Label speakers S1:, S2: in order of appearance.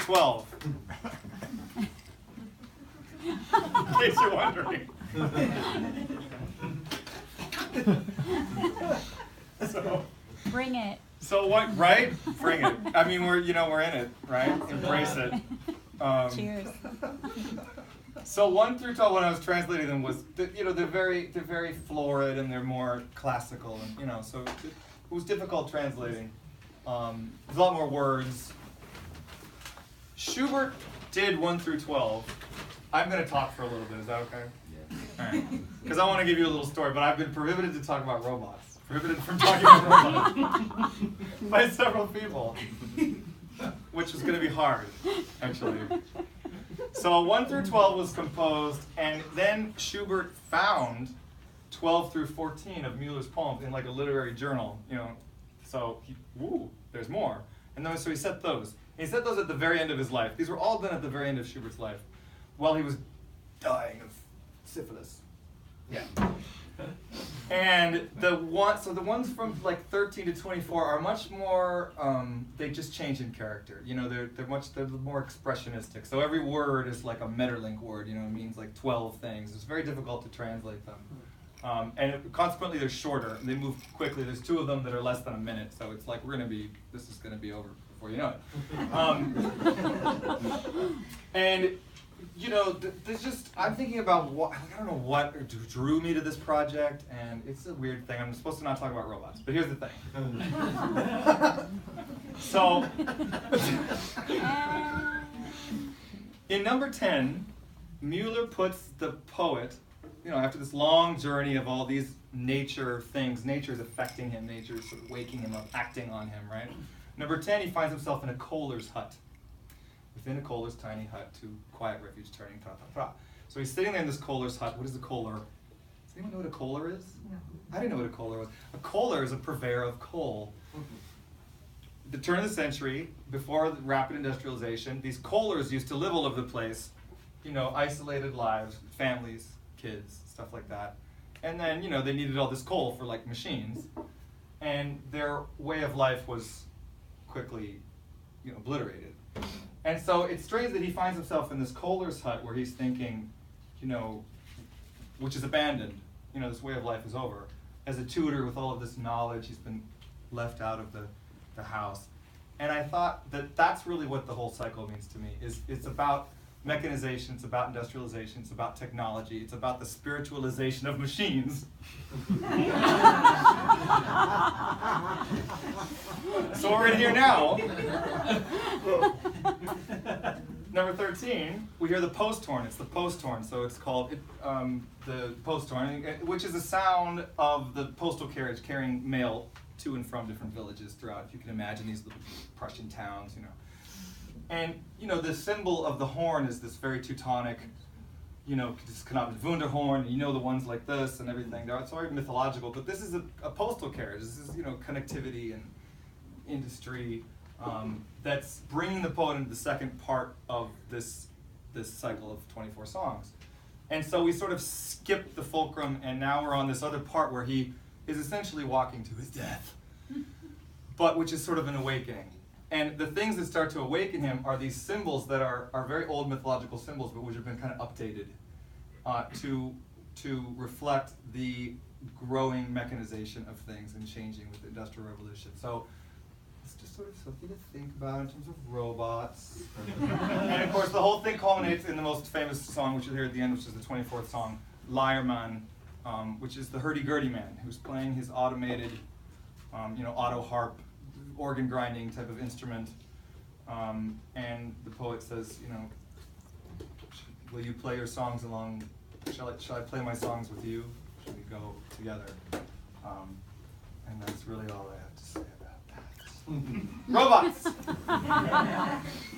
S1: 12. In case you're wondering. So,
S2: bring it.
S1: So what, right? Bring it. I mean, we're in it, right? Embrace it.
S2: Cheers.
S1: So 1 through 12, when I was translating them, was they're very florid and they're more classical, and so it was difficult translating. There's a lot more words. Schubert did 1 through 12. I'm going to talk for a little bit. Is that okay?
S3: Yeah.
S1: All right. Because I want to give you a little story, but I've been prohibited to talk about robots. Prohibited from talking about robots by several people, which was going to be hard, actually. So 1 through 12 was composed, and then Schubert found 12 through 14 of Mueller's poems in like a literary journal, So there's more. And then so he set those. And he set those at the very end of his life. These were all done at the very end of Schubert's life, while he was dying of syphilis. Yeah. And the ones from like 13 to 24 are much more. They just change in character. They're more expressionistic. So every word is like a Metterlink word. It means like 12 things. It's very difficult to translate them. Consequently, they're shorter. And they move quickly. There's 2 of them that are less than a minute. So it's like this is gonna be over before you know it. There's just, I'm thinking about I don't know what drew me to this project, and it's a weird thing. I'm supposed to not talk about robots, but here's the thing. So, in number 10, Mueller puts the poet, after this long journey of all these nature things, nature's affecting him, nature's sort of waking him up, acting on him, right? Number 10, he finds himself in a coaler's hut. Within a coaler's tiny hut, to quiet refuge turning tra-ta-tra. So he's sitting there in this coaler's hut. What is a kohler? Does anyone know what a kohler is?
S4: No.
S1: I didn't know what a kohler was. A kohler is a purveyor of coal. At the turn of the century, before the rapid industrialization, these kohlers used to live all over the place, isolated lives, families, kids, stuff like that. And then, they needed all this coal for like machines. And their way of life was quickly, obliterated. And so it's strange that he finds himself in this coaler's hut where he's thinking, which is abandoned, this way of life is over. As a tutor with all of this knowledge, he's been left out of the house. And I thought that that's really what the whole cycle means to me. It's about mechanization, it's about industrialization, it's about technology, it's about the spiritualization of machines. So we're in here now. Number 13, we hear the post horn. It's the post horn, so it's called the post horn, which is a sound of the postal carriage carrying mail to and from different villages throughout. If you can imagine these little Prussian towns, And, the symbol of the horn is this very Teutonic, this Knappen Wunderhorn, the ones like this and everything. It's very mythological, but this is a postal carriage. This is, connectivity and industry that's bringing the poet into the second part of this cycle of 24 songs. And so we sort of skipped the fulcrum, and now we're on this other part where he is essentially walking to his death, but which is sort of an awakening. And the things that start to awaken him are these symbols that are very old mythological symbols, but which have been kind of updated to reflect the growing mechanization of things and changing with the Industrial Revolution. So it's just sort of something to think about in terms of robots. And of course, the whole thing culminates in the most famous song, which you'll hear at the end, which is the 24th song, Leiermann, which is the hurdy-gurdy man who's playing his automated, auto harp, organ grinding type of instrument, and the poet says, will you play your songs along? Shall I play my songs with you? Should we go together? And that's really all I have to say about that. Robots.